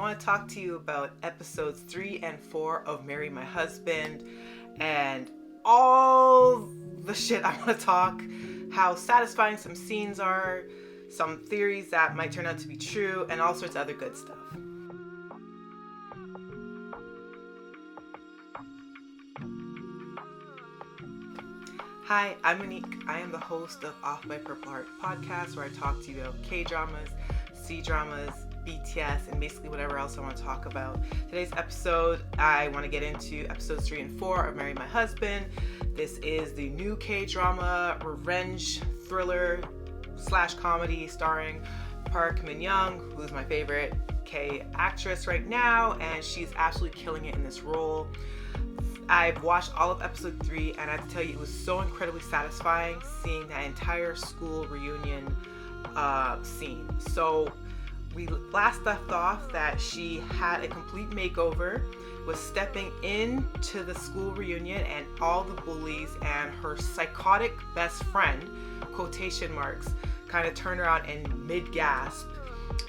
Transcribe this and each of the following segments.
want to talk to you about episodes 3 and 4 of Marry My Husband and all the shit I want to talk, how satisfying some scenes are, some theories that might turn out to be true, and all sorts of other good stuff. Hi, I'm Monique. I am the host of Off My Purple Heart podcast, where I talk to you about K-dramas, C-dramas, BTS, and basically whatever else I want to talk about. Today's episode, I want to get into episodes 3 and 4 of Marry My Husband. This is the new K-drama revenge thriller / comedy starring Parkman Young, who's my favorite K actress right now, and she's absolutely killing it in this role. I've watched all of episode 3, and I have to tell you, it was so incredibly satisfying seeing that entire school reunion scene. So we last left off that she had a complete makeover, was stepping into the school reunion, and all the bullies and her psychotic best friend, quotation marks, kind of turned around and mid-gasp.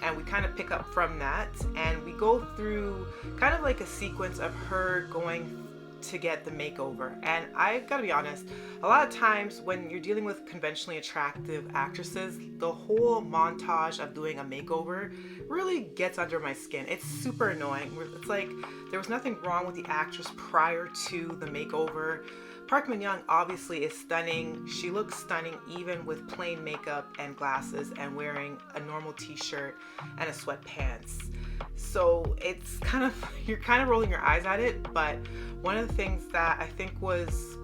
And we kind of pick up from that, and we go through kind of like a sequence of her going to get the makeover. And I gotta be honest, a lot of times when you're dealing with conventionally attractive actresses, the whole montage of doing a makeover really gets under my skin. It's super annoying. It's like there was nothing wrong with the actress prior to the makeover. Parkman Young obviously is stunning. She looks stunning even with plain makeup and glasses and wearing a normal t-shirt and a sweatpants. So it's kind of, you're kind of rolling your eyes at it, but one of the things that I think was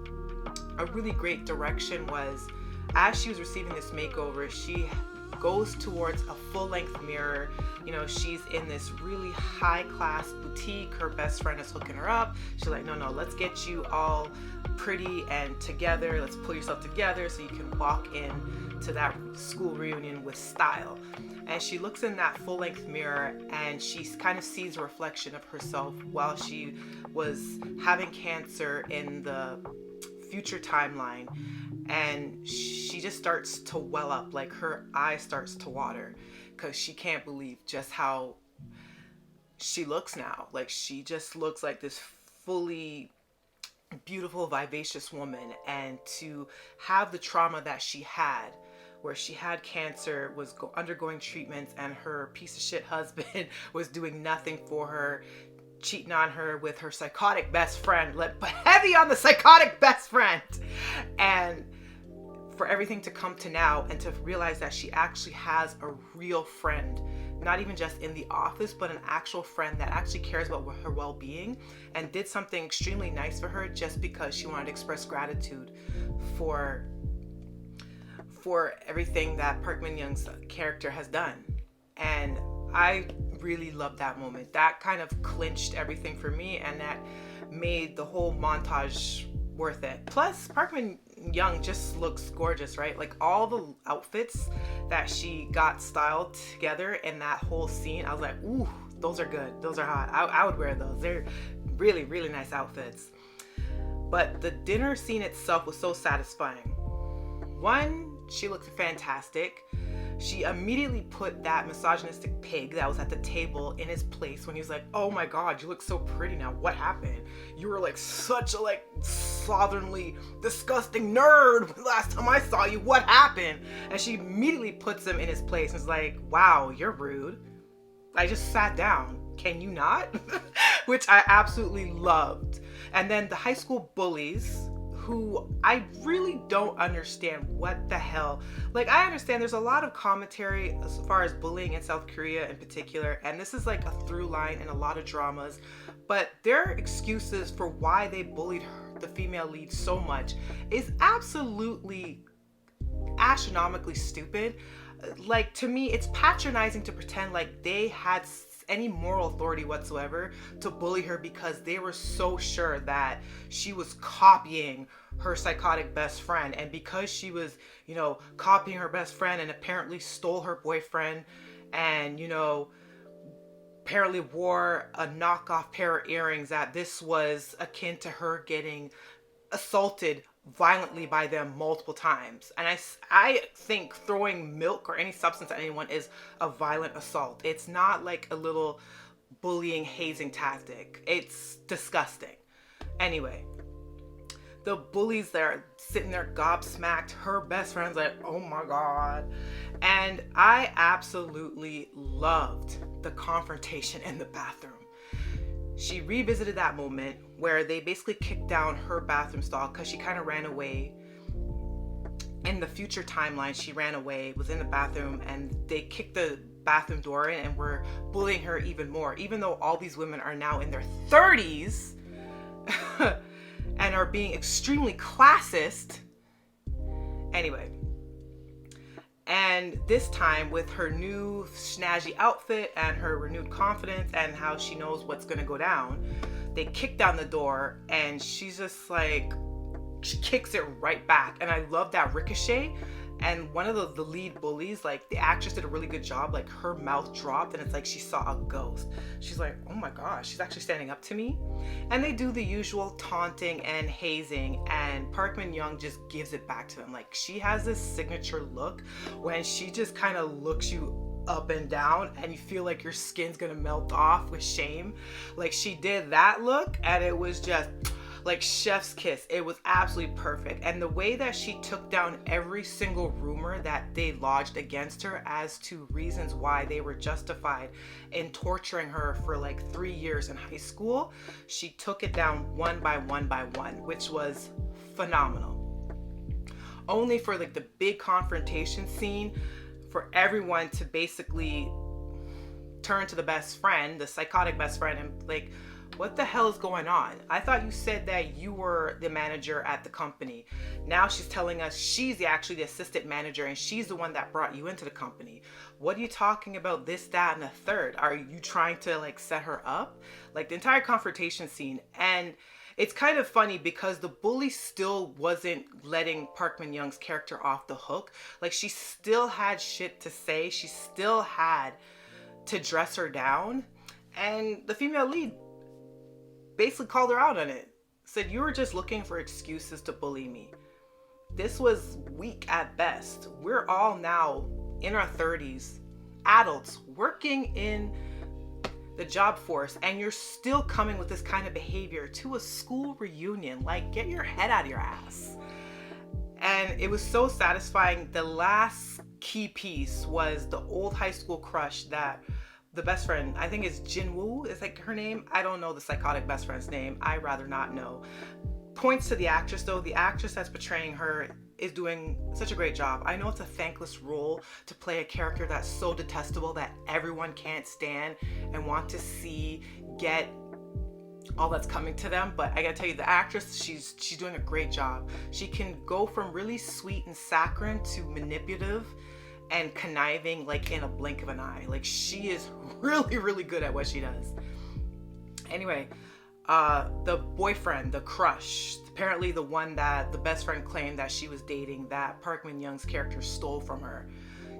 a really great direction was, as she was receiving this makeover, she goes towards a full-length mirror. You know, she's in this really high-class boutique. Her best friend is hooking her up. She's like, no, let's get you all pretty and together. Let's pull yourself together so you can walk in to that school reunion with style. And she looks in that full-length mirror, and she kind of sees a reflection of herself while she was having cancer in the future timeline. And she just starts to well up, like her eye starts to water, because she can't believe just how she looks now. Like, she just looks like this fully beautiful, vivacious woman. And to have the trauma that she had, where she had cancer, was undergoing treatments, and her piece of shit husband was doing nothing for her, cheating on her with her psychotic best friend, heavy on the psychotic best friend, and for everything to come to now and to realize that she actually has a real friend, not even just in the office, but an actual friend that actually cares about her well-being and did something extremely nice for her just because she wanted to express gratitude for everything that Parkman Young's character has done. And I really loved that moment. That kind of clinched everything for me, and that made the whole montage worth it. Plus, Parkman Young just looks gorgeous, right? Like, all the outfits that she got styled together in that whole scene, I was like, ooh, those are good. Those are hot. I would wear those. They're really, really nice outfits. But the dinner scene itself was so satisfying. One, she looked fantastic. She immediately put that misogynistic pig that was at the table in his place when he was like, oh my God, you look so pretty now. What happened? You were like such a slovenly, disgusting nerd last time I saw you. What happened? And she immediately puts him in his place and is like, wow, you're rude. I just sat down. Can you not? Which I absolutely loved. And then the high school bullies, who I really don't understand what the hell. Like, I understand there's a lot of commentary as far as bullying in South Korea in particular, and this is like a through line in a lot of dramas, but their excuses for why they bullied the female lead so much is absolutely astronomically stupid. Like, to me, it's patronizing to pretend like they had any moral authority whatsoever to bully her because they were so sure that she was copying her psychotic best friend. And because she was, copying her best friend and apparently stole her boyfriend and, apparently wore a knockoff pair of earrings, that this was akin to her getting assaulted violently by them multiple times. And I think throwing milk or any substance at anyone is a violent assault. It's not like a little bullying, hazing tactic. It's disgusting. Anyway, the bullies that are sitting there gobsmacked. Her best friend's like, oh my God. And I absolutely loved the confrontation in the bathroom. She revisited that moment where they basically kicked down her bathroom stall because she kind of ran away. In the future timeline, she ran away, was in the bathroom, and they kicked the bathroom door in and were bullying her even more, even though all these women are now in their 30s and are being extremely classist. Anyway, and this time with her new snazzy outfit and her renewed confidence and how she knows what's going to go down, they kick down the door and she's just like, she kicks it right back. And I love that ricochet. And one of the lead bullies, like the actress did a really good job. Like her mouth dropped and it's like she saw a ghost. She's like, oh my gosh, she's actually standing up to me. And they do the usual taunting and hazing, and Parkman Young just gives it back to them. Like she has this signature look when she just kind of looks you up and down and you feel like your skin's gonna melt off with shame. Like she did that look and it was just like chef's kiss. It was absolutely perfect. And the way that she took down every single rumor that they lodged against her as to reasons why they were justified in torturing her for like 3 years in high school, she took it down one by one by one, which was phenomenal. Only for like the big confrontation scene for everyone to basically turn to the best friend, the psychotic best friend, and like, what the hell is going on? I thought you said that you were the manager at the company. Now she's telling us she's actually the assistant manager and she's the one that brought you into the company. What are you talking about? This, that, and the third? Are you trying to like set her up? Like the entire confrontation scene. And it's kind of funny because the bully still wasn't letting Parkman Young's character off the hook. Like she still had shit to say. She still had to dress her down. And the female lead basically called her out on it. Said, you were just looking for excuses to bully me. This was weak at best. We're all now in our 30s, adults working in the job force, and you're still coming with this kind of behavior to a school reunion. Like, get your head out of your ass. And it was so satisfying. The last key piece was the old high school crush that the best friend, I think it's Jin Wu, is like her name. I don't know the psychotic best friend's name. I'd rather not know. Points to the actress though. The actress that's portraying her is doing such a great job. I know it's a thankless role to play a character that's so detestable that everyone can't stand and want to see get all that's coming to them. But I gotta tell you, the actress, she's doing a great job. She can go from really sweet and saccharine to manipulative and conniving like in a blink of an eye. Like she is really, really good at what she does. Anyway, the boyfriend, the crush, apparently the one that the best friend claimed that she was dating, that Parkman Young's character stole from her.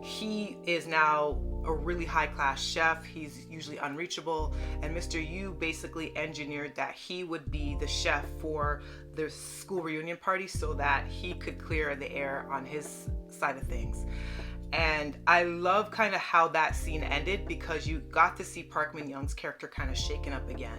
He is now a really high-class chef. He's usually unreachable, and Mr. Yu basically engineered that he would be the chef for the school reunion party so that he could clear the air on his side of things. And I love kind of how that scene ended because you got to see Parkman Young's character kind of shaken up again,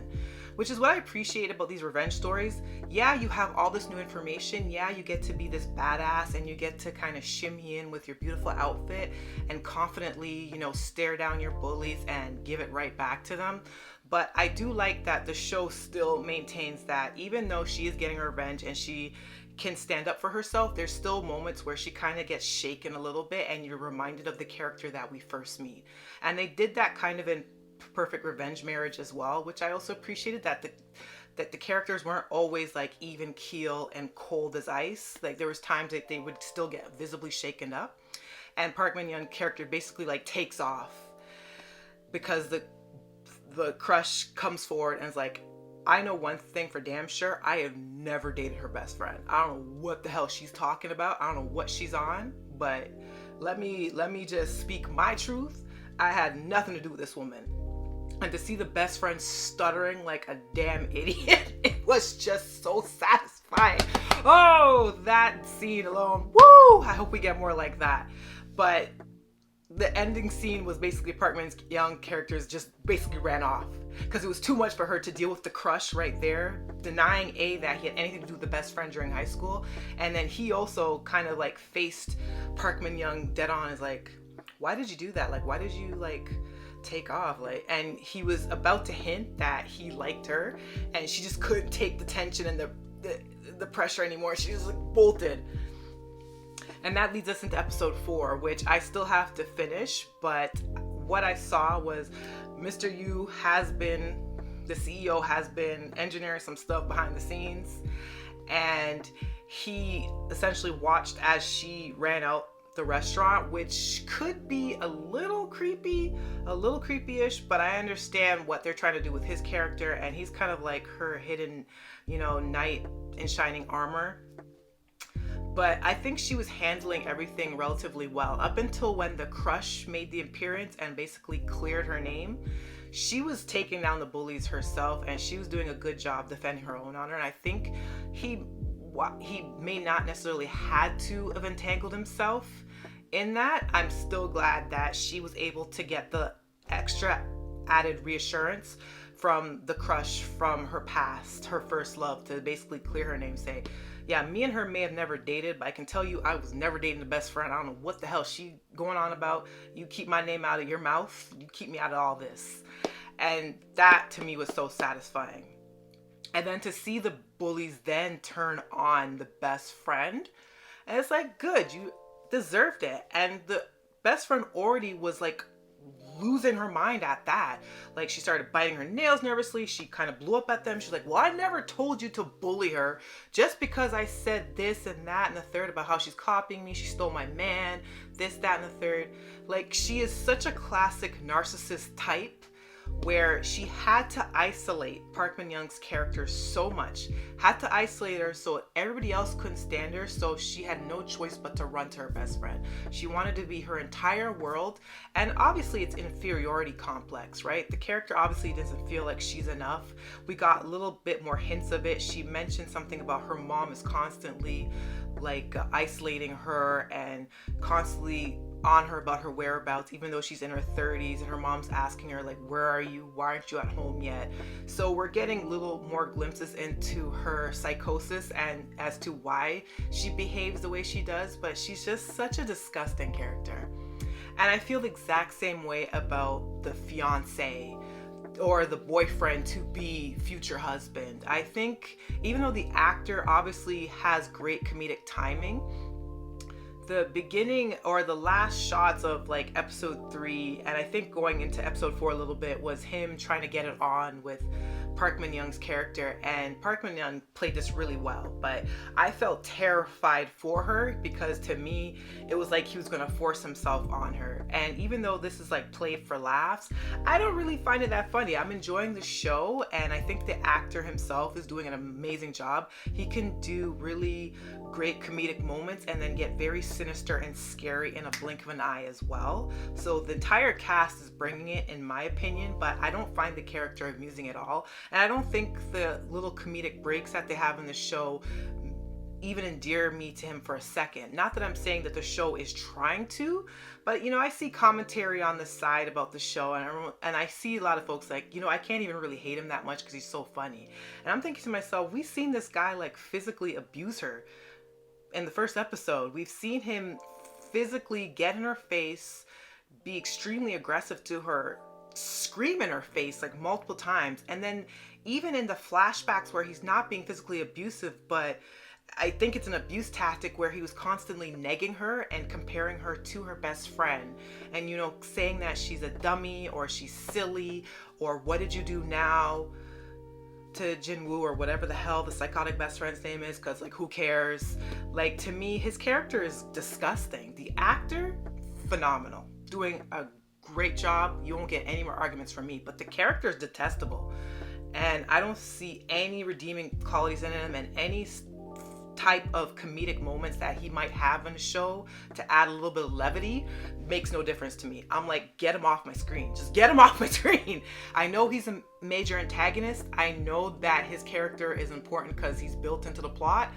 which is what I appreciate about these revenge stories. Yeah, you have all this new information. Yeah, you get to be this badass and you get to kind of shimmy in with your beautiful outfit and confidently, stare down your bullies and give it right back to them. But I do like that the show still maintains that even though she is getting her revenge and she can stand up for herself, there's still moments where she kind of gets shaken a little bit and you're reminded of the character that we first meet. And they did that kind of in Perfect Revenge Marriage as well, which I also appreciated, that the characters weren't always like even keel and cold as ice. Like there was times that they would still get visibly shaken up. And Parkman Young character basically like takes off because the crush comes forward and is like, I know one thing for damn sure. I have never dated her best friend. I don't know what the hell she's talking about. I don't know what she's on, but let me just speak my truth. I had nothing to do with this woman. And to see the best friend stuttering like a damn idiot, it was just so satisfying. Oh, that scene alone. Woo! I hope we get more like that. But the ending scene was basically Parkman Young characters just basically ran off. because it was too much for her to deal with the crush right there, denying that he had anything to do with the best friend during high school. And then he also kind of like faced Parkman Young dead on, is like, why did you do that? Like, why did you like take off? Like, and he was about to hint that he liked her, and she just couldn't take the tension and the pressure anymore. She was like bolted. And that leads us into episode 4, which I still have to finish, but what I saw was Mr. Yu the CEO has been engineering some stuff behind the scenes, and he essentially watched as she ran out the restaurant, which could be a little creepy-ish, but I understand what they're trying to do with his character, and he's kind of like her hidden, knight in shining armor. But I think she was handling everything relatively well up until when the crush made the appearance and basically cleared her name. She was taking down the bullies herself, and she was doing a good job defending her own honor. And I think he may not necessarily had to have entangled himself in that. I'm still glad that she was able to get the extra added reassurance from the crush from her past, her first love, to basically clear her name, say, yeah, me and her may have never dated, but I can tell you I was never dating the best friend. I don't know what the hell she going on about. You keep my name out of your mouth. You keep me out of all this. And that to me was so satisfying. And then to see the bullies then turn on the best friend, and it's like, good, you deserved it. And the best friend already was like losing her mind at that. Like, she started biting her nails nervously. She kind of blew up at them. She's like, well, I never told you to bully her just because I said this and that and the third about how she's copying me. She stole my man, this, that, and the third. Like, she is such a classic narcissist type, where she had to isolate Parkman Young's character so much, had to isolate her so everybody else couldn't stand her, so she had no choice but to run to her best friend. She wanted to be her entire world, and obviously it's inferiority complex, right? The character obviously doesn't feel like she's enough. We got a little bit more hints of it. She mentioned something about her mom is constantly like isolating her and constantly on her about her whereabouts, even though she's in her 30s, and her mom's asking her like, where are you? Why aren't you at home yet? So we're getting little more glimpses into her psychosis and as to why she behaves the way she does, but she's just such a disgusting character. And I feel the exact same way about the fiance or the boyfriend to be future husband. I think even though the actor obviously has great comedic timing, the beginning or the last shots of like episode 3, and I think going into episode 4 a little bit, was him trying to get it on with Parkman Young's character, and Parkman Young played this really well, but I felt terrified for her because to me it was like he was going to force himself on her. And even though this is like played for laughs, I don't really find it that funny. I'm enjoying the show, and I think the actor himself is doing an amazing job. He can do really great comedic moments and then get very sinister and scary in a blink of an eye as well. So the entire cast is bringing it, in my opinion, but I don't find the character amusing at all. And I don't think the little comedic breaks that they have in the show even endear me to him for a second. Not that I'm saying that the show is trying to, but I see commentary on the side about the show, and I see a lot of folks like, I can't even really hate him that much because he's so funny. And I'm thinking to myself, we've seen this guy like physically abuse her in the first episode. We've seen him physically get in her face, be extremely aggressive to her, scream in her face like multiple times. And then even in the flashbacks where he's not being physically abusive, but I think it's an abuse tactic where he was constantly negging her and comparing her to her best friend, and saying that she's a dummy or she's silly or what did you do now to Jin Wu or whatever the hell the psychotic best friend's name is, because like who cares? Like, to me his character is disgusting. The actor, phenomenal, doing a great job. You won't get any more arguments from me, but the character is detestable, and I don't see any redeeming qualities in him, and any type of comedic moments that he might have in the show to add a little bit of levity makes no difference to me. I'm like, get him off my screen. Just get him off my screen. I know he's a major antagonist. I know that his character is important because he's built into the plot,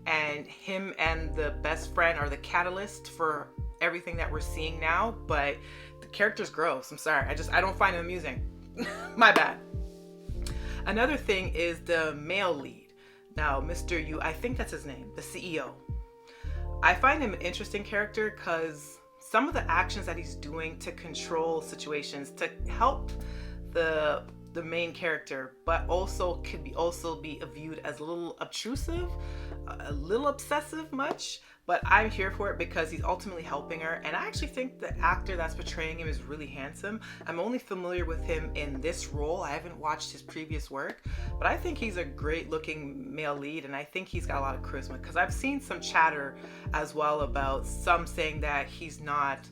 and him and the best friend are the catalyst for everything that we're seeing now, but the character's gross. I'm sorry. I don't find him amusing. My bad. Another thing is the male lead. Now, Mr. Yu, I think that's his name, the CEO. I find him an interesting character because some of the actions that he's doing to control situations, to help the main character, but also could be viewed as a little obtrusive, a little obsessive much, but I'm here for it because he's ultimately helping her. And I actually think the actor that's portraying him is really handsome. I'm only familiar with him in this role. I haven't watched his previous work, but I think he's a great looking male lead, and I think he's got a lot of charisma, because I've seen some chatter as well about some saying that he's not,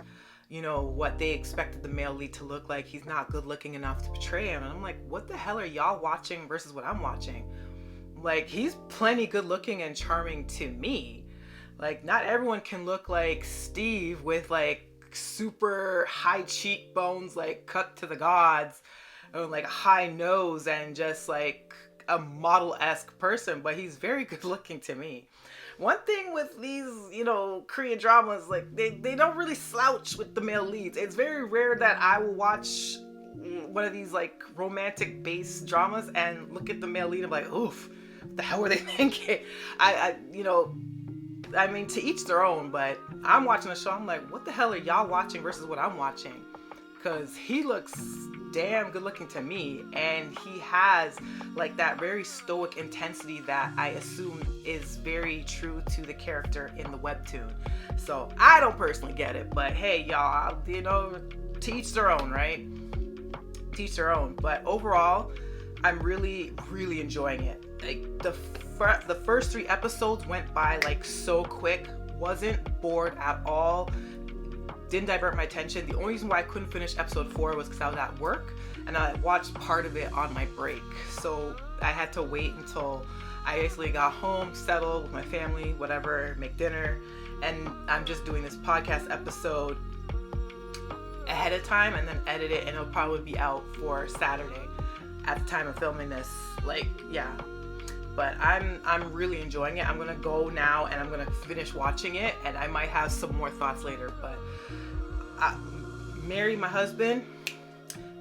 what they expected the male lead to look like. He's not good looking enough to portray him. And I'm like, what the hell are y'all watching versus what I'm watching? Like, he's plenty good looking and charming to me. Like, not everyone can look like Steve with like super high cheekbones, like cut to the gods, or like a high nose and just like a model-esque person, but he's very good looking to me. One thing with these, Korean dramas, like they don't really slouch with the male leads. It's very rare that I will watch one of these like romantic based dramas and look at the male lead and be like, oof, what the hell were they thinking? I mean, to each their own, but I'm watching the show, I'm like, what the hell are y'all watching versus what I'm watching? Because he looks damn good looking to me, and he has like that very stoic intensity that I assume is very true to the character in the webtoon. So I don't personally get it, but hey, y'all, to each their own, right? To each their own. But overall, I'm really, really enjoying it. Like the first 3 episodes went by like so quick. Wasn't bored at all. Didn't divert my attention. The only reason why I couldn't finish episode 4 was because I was at work and I watched part of it on my break. So I had to wait until I basically got home, settled with my family, whatever, make dinner. And I'm just doing this podcast episode ahead of time and then edit it, and it'll probably be out for Saturday at the time of filming this. Like, yeah. But I'm really enjoying it. I'm gonna go now and I'm gonna finish watching it, and I might have some more thoughts later. But Marry My Husband,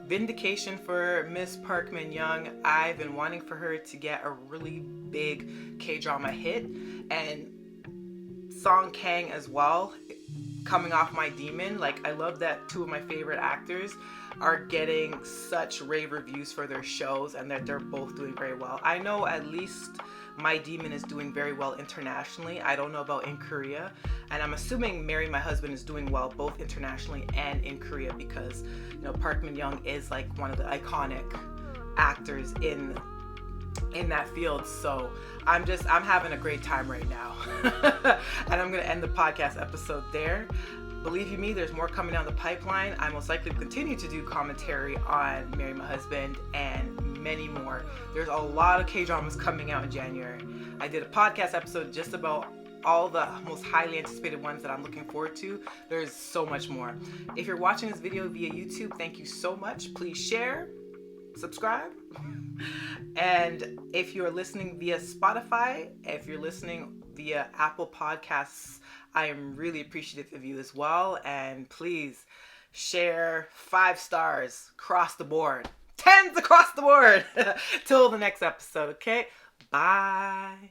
vindication for Miss Parkman Young. I've been wanting for her to get a really big K-drama hit, and Song Kang as well, coming off My Demon. Like, I love that 2 of my favorite actors are getting such rave reviews for their shows, and that they're both doing very well. I know at least My Demon is doing very well internationally. I don't know about in Korea, and I'm assuming Marry My Husband is doing well both internationally and in Korea, because Parkman Young is like one of the iconic actors in that field. So I'm having a great time right now. And I'm gonna end the podcast episode there. Believe you me, there's more coming down the pipeline. I most likely will continue to do commentary on Marry My Husband and many more. There's a lot of K-dramas coming out in January. I did a podcast episode just about all the most highly anticipated ones that I'm looking forward to. There's so much more. If you're watching this video via YouTube, thank you so much. Please share, subscribe. And if you're listening via Spotify, if you're listening via Apple Podcasts, I am really appreciative of you as well. And please share, 5 stars across the board, 10s across the board. Till the next episode, okay? Bye.